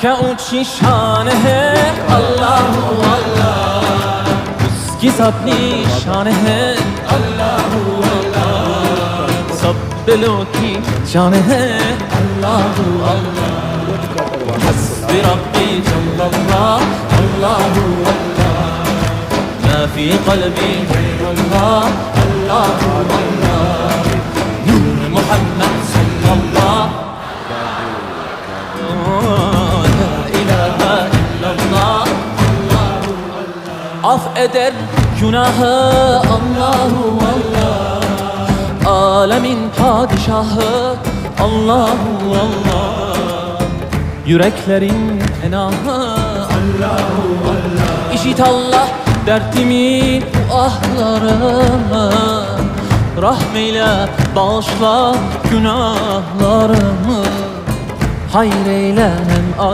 क्या ऊंची शान है अल्लाह अल्लाह, उसकी अपनी शान है अल्लाह अल्लाह, सब दिलों की जान है अल्लाह अल्लाह। हस्बी रब्बी जल्लल्लाह अल्लाह अल्लाह, मा फी क़ल्बी गैरुल्लाह अल्लाह अल्लाह, नूर मुहम्मद सल्लल्लाह af eder günahı Allahu Allah, alemin padişahı Allahu Allah, yüreklerin enahı Allahu Allah. İşit Allah dertimin ahlarımı, rahmeyle bağışla günahlarımı, hayır eyle hem